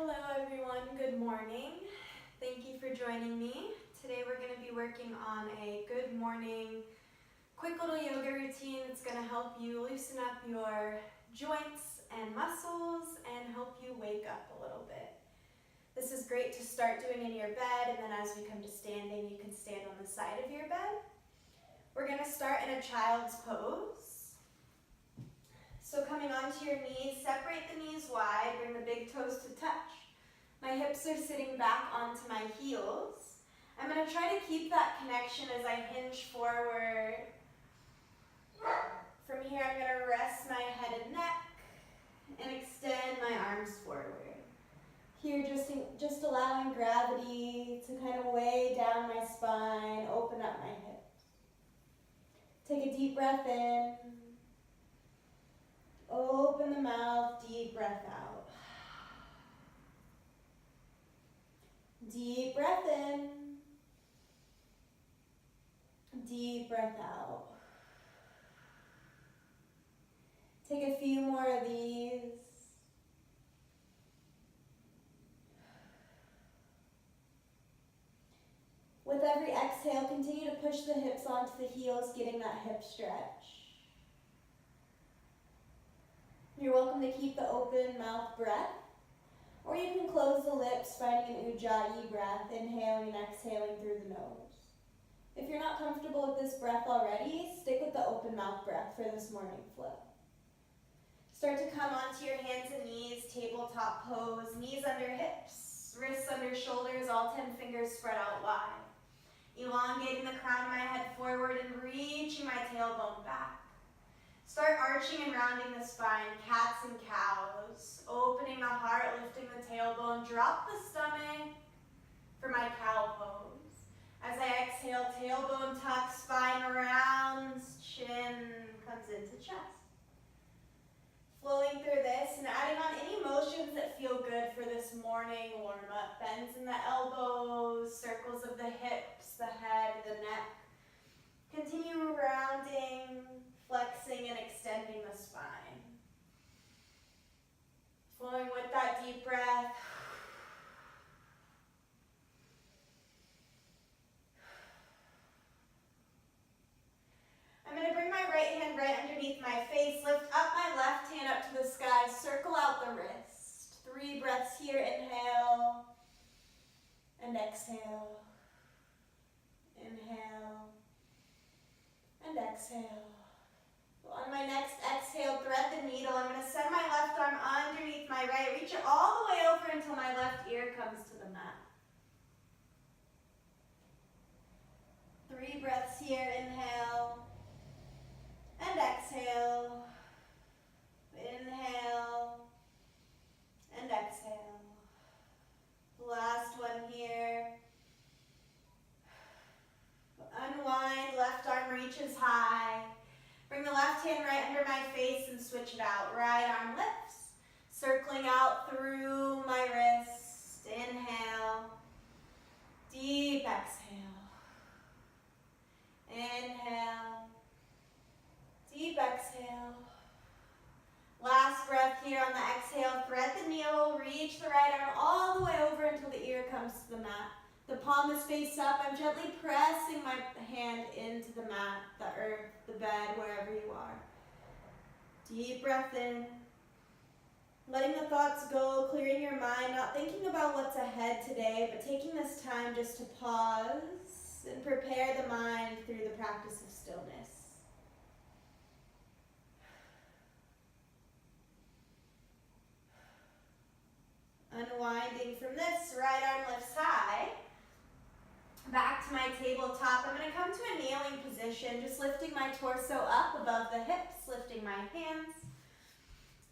Hello everyone, good morning. Thank you for joining me. Today we're going to be working on a good morning, quick little yoga routine that's going to help you loosen up your joints and muscles and help you wake up a little bit. This is great to start doing in your bed, and then as we come to standing, you can stand on the side of your bed. We're going to start in a child's pose. So coming onto your knees, separate the knees wide, bring the big toes to touch. My hips are sitting back onto my heels. I'm going to try to keep that connection as I hinge forward. From here, I'm going to rest my head and neck and extend my arms forward. Here, just allowing gravity to kind of weigh down my spine, open up my hips. Take a deep breath in. Open the mouth, deep breath out. Deep breath in. Deep breath out. Take a few more of these. With every exhale, continue to push the hips onto the heels, getting that hip stretch. You're welcome to keep the open mouth breath, or you can close the lips, finding an ujjayi breath, inhaling and exhaling through the nose. If you're not comfortable with this breath already, stick with the open mouth breath for this morning flow. Start to come onto your hands and knees, tabletop pose, knees under hips, wrists under shoulders, all 10 fingers spread out wide. Elongating the crown of my head forward and reaching my tailbone back. Start arching and rounding the spine, cats and cows, opening the heart, lifting the tailbone, drop the stomach for my cow pose. As I exhale, tailbone tucks, spine rounds, chin comes into chest. Flowing through this and adding on any motions that feel good for this morning warm up. Bends in the elbows, circles of the hips, the head, the neck. Continue rounding, flexing and extending the spine. Flowing with that deep breath. I'm going to bring my right hand right underneath my face, lift up my left hand up to the sky, circle out the wrist. 3 breaths here, inhale and exhale. Inhale and exhale. On my next exhale, thread the needle. I'm going to send my left arm underneath my right. Reach it all the way over until my left ear comes to the mat. 3 breaths here. Inhale and exhale. Inhale and exhale. Last one here. Unwind, left arm reaches high. Bring the left hand right under my face and switch it out. Right arm lifts, circling out through my wrist. Inhale, deep exhale. Inhale, deep exhale. Last breath here on the exhale. Thread the needle, reach the right arm all the way over until the ear comes to the mat. The palm is face up. I'm gently pressing my hand into the mat, the earth, the bed, wherever you are. Deep breath in. Letting the thoughts go, clearing your mind, not thinking about what's ahead today, but taking this time just to pause and prepare the mind through the practice of stillness. Unwinding from this, right arm lifts high. Back to my tabletop. I'm going to come to a kneeling position, just lifting my torso up above the hips, lifting my hands.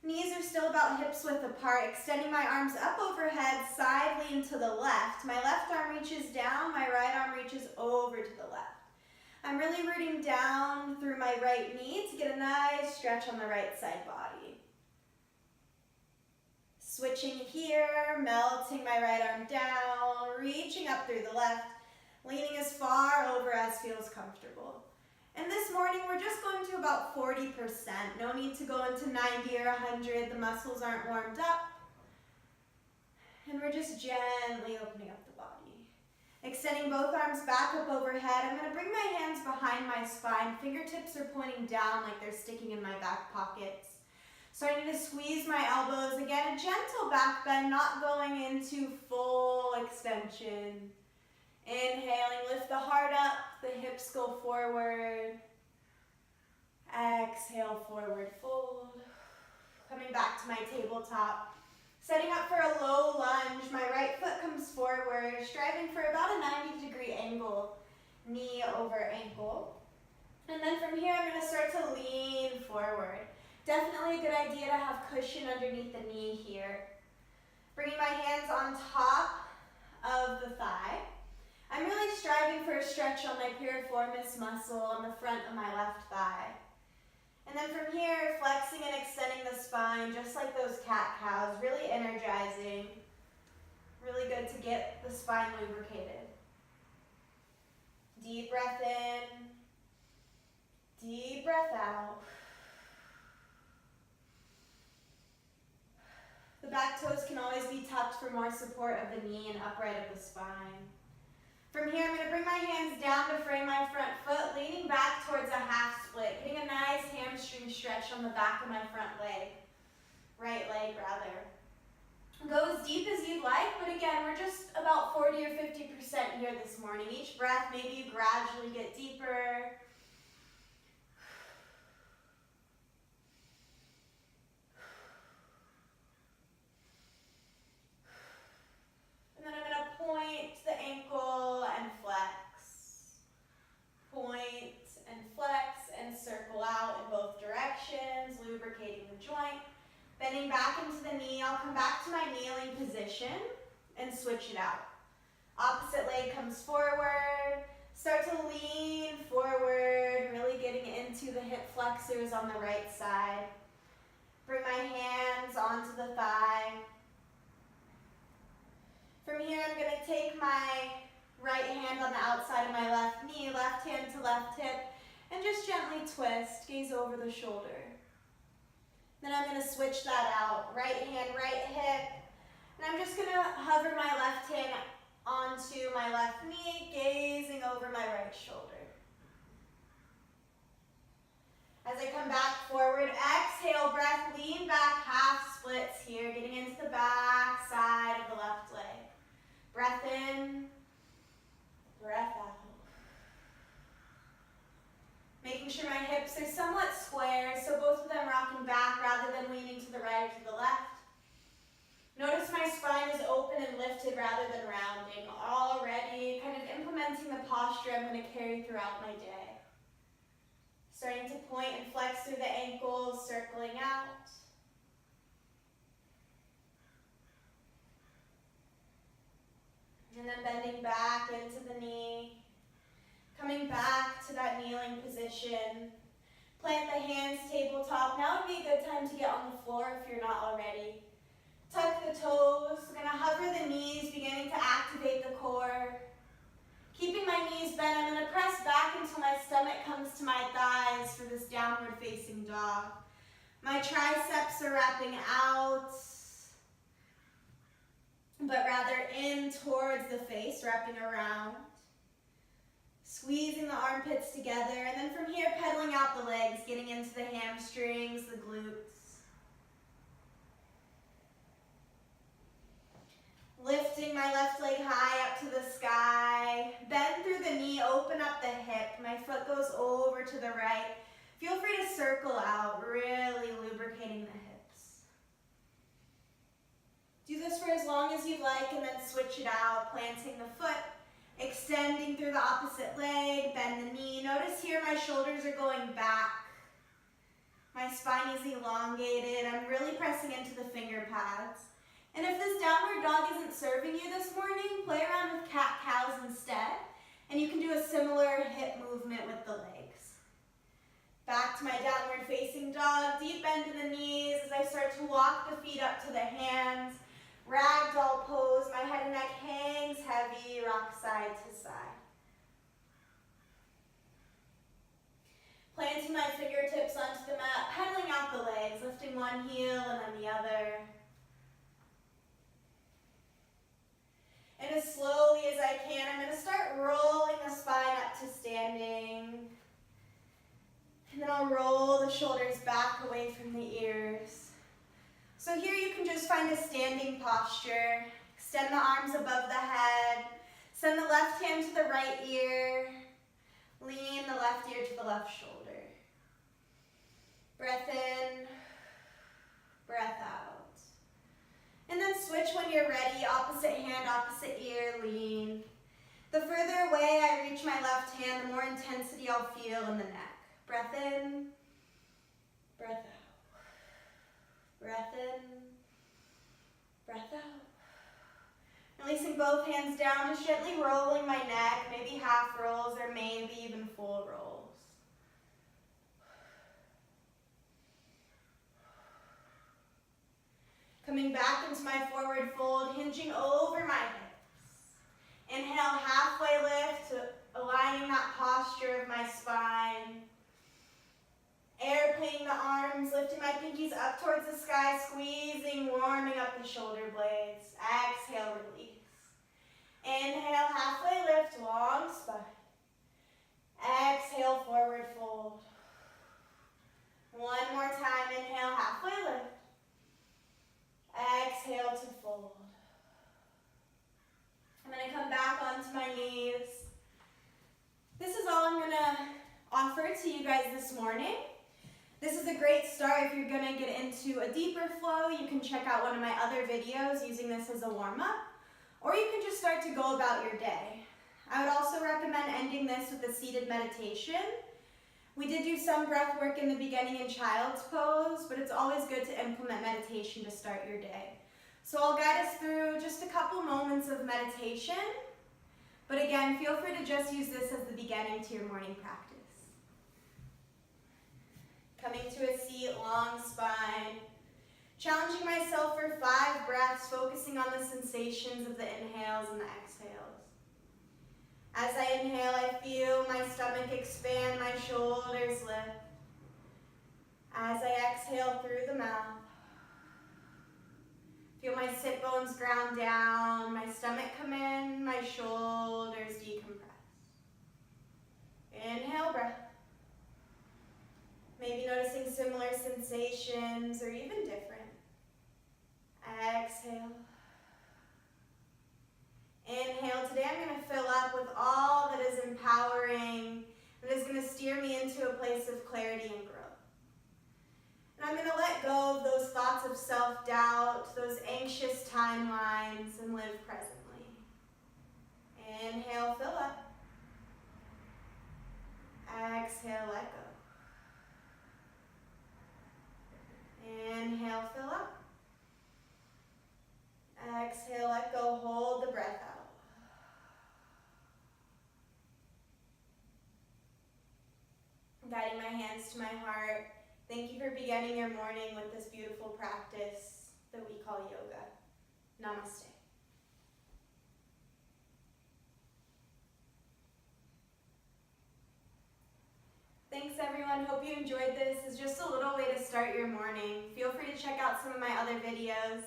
Knees are still about hips width apart, extending my arms up overhead, side lean to the left. My left arm reaches down, my right arm reaches over to the left. I'm really rooting down through my right knee to get a nice stretch on the right side body. Switching here, melting my right arm down, reaching up through the left, leaning as far over as feels comfortable. And this morning, we're just going to about 40%. No need to go into 90 or 100. The muscles aren't warmed up. And we're just gently opening up the body. Extending both arms back up overhead. I'm going to bring my hands behind my spine. Fingertips are pointing down like they're sticking in my back pockets. Starting to squeeze my elbows. Again, a gentle back bend, not going into full extension. Inhaling, lift the heart up, the hips go forward. Exhale, forward fold. Coming back to my tabletop. Setting up for a low lunge. My right foot comes forward, striving for about a 90-degree angle. Knee over ankle. And then from here, I'm going to start to lean forward. Definitely a good idea to have cushion underneath the knee here. Bringing my hands on top of the thigh. I'm really striving for a stretch on my piriformis muscle on the front of my left thigh. And then from here, flexing and extending the spine, just like those cat-cows, really energizing. Really good to get the spine lubricated. Deep breath in, deep breath out. The back toes can always be tucked for more support of the knee and upright of the spine. From here, I'm going to bring my hands down to frame my front foot, leaning back towards a half split, getting a nice hamstring stretch on the back of my front leg. Right leg, rather. Go as deep as you'd like, but again, we're just about 40 or 50% here this morning. Each breath, maybe you gradually get deeper. And then I'm going to point the ankle and flex. Point and flex and circle out in both directions, lubricating the joint. Bending back into the knee, I'll come back to my kneeling position and switch it out. Opposite leg comes forward. Start to lean forward, really getting into the hip flexors on the right side. Bring my hands onto the thigh. From here, I'm going to take my right hand on the outside of my left knee, left hand to left hip, and just gently twist, gaze over the shoulder. Then I'm going to switch that out. Right hand, right hip. And I'm just going to hover my left hand onto my left knee, gazing over my right shoulder. As I come back forward, exhale, breath, lean back, half splits here, getting into the back side of the left leg. Breath in, breath out. Making sure my hips are somewhat square, so both of them rocking back rather than leaning to the right or to the left. Notice my spine is open and lifted rather than rounding. Already kind of implementing the posture I'm going to carry throughout my day. Starting to point and flex through the ankles, circling out. And then bending back into the knee. Coming back to that kneeling position. Plant the hands tabletop. Now would be a good time to get on the floor if you're not already. Tuck the toes. I'm going to hover the knees, beginning to activate the core. Keeping my knees bent, I'm going to press back until my stomach comes to my thighs for this downward facing dog. My triceps are wrapping out, but rather in towards the face, wrapping around. Squeezing the armpits together, and then from here, pedaling out the legs, getting into the hamstrings, the glutes. Lifting my left leg high up to the sky. Bend through the knee, open up the hip. My foot goes over to the right. Feel free to circle out, really lubricating the hips. Do this for as long as you'd like, and then switch it out, planting the foot. Extending through the opposite leg, bend the knee. Notice here my shoulders are going back. My spine is elongated. I'm really pressing into the finger pads. And if this downward dog isn't serving you this morning, play around with cat-cows instead. And you can do a similar hip movement with the legs. Back to my downward facing dog. Deep bend in the knees as I start to walk the feet up to the hands. Ragdoll pose, my head and neck hangs heavy, rock side to side. Planting my fingertips onto the mat, pedaling out the legs, lifting one heel and then the other. shoulders back away from the ears. So here you can just find a standing posture. Extend the arms above the head. Send the left hand to the right ear. Lean the left ear to the left shoulder. Breath in, breath out. And then switch when you're ready. Opposite hand, opposite ear, lean. The further away I reach my left hand, the more intensity I'll feel in the neck. Breath in, breath out. Breath in, breath out. Releasing both hands down, just gently rolling my neck, maybe half rolls or maybe even full rolls. Coming back into my forward fold, hinging over my hips. Inhale, halfway lift, aligning that posture of my spine. Airplaning the arms, lifting my pinkies up towards the sky, squeezing, warming up the shoulder blades. Exhale, release. Inhale, halfway lift, long spine. Exhale, forward fold. One more time, inhale, halfway lift. Exhale to fold. I'm going to come back onto my knees. This is all I'm going to offer to you guys this morning. This is a great start if you're going to get into a deeper flow. You can check out one of my other videos using this as a warm-up, or you can just start to go about your day. I would also recommend ending this with a seated meditation. We did do some breath work in the beginning in child's pose, but it's always good to implement meditation to start your day. So I'll guide us through just a couple moments of meditation, but again, feel free to just use this as the beginning to your morning practice. Coming to a seat, long spine. Challenging myself for 5 breaths, focusing on the sensations of the inhales and the exhales. As I inhale, I feel my stomach expand, my shoulders lift. As I exhale through the mouth, feel my sit bones ground down, my stomach come in, my shoulders decompress. Inhale, breath. Maybe noticing similar sensations or even different. Exhale. Inhale. Today I'm going to fill up with all that is empowering, that is going to steer me into a place of clarity and growth. And I'm going to let go of those thoughts of self-doubt, those anxious timelines, and live presently. Inhale, fill up. Exhale, let go. Inhale, fill up. Exhale, let go, hold the breath out. Guiding my hands to my heart. Thank you for beginning your morning with this beautiful practice that we call yoga. Namaste. Thanks everyone, hope you enjoyed this. It's just a little way to start your morning. Feel free to check out some of my other videos.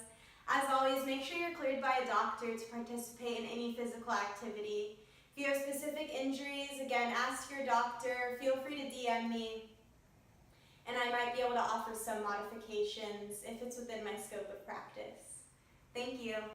As always, make sure you're cleared by a doctor to participate in any physical activity. If you have specific injuries, again, ask your doctor. Feel free to DM me, and I might be able to offer some modifications if it's within my scope of practice. Thank you.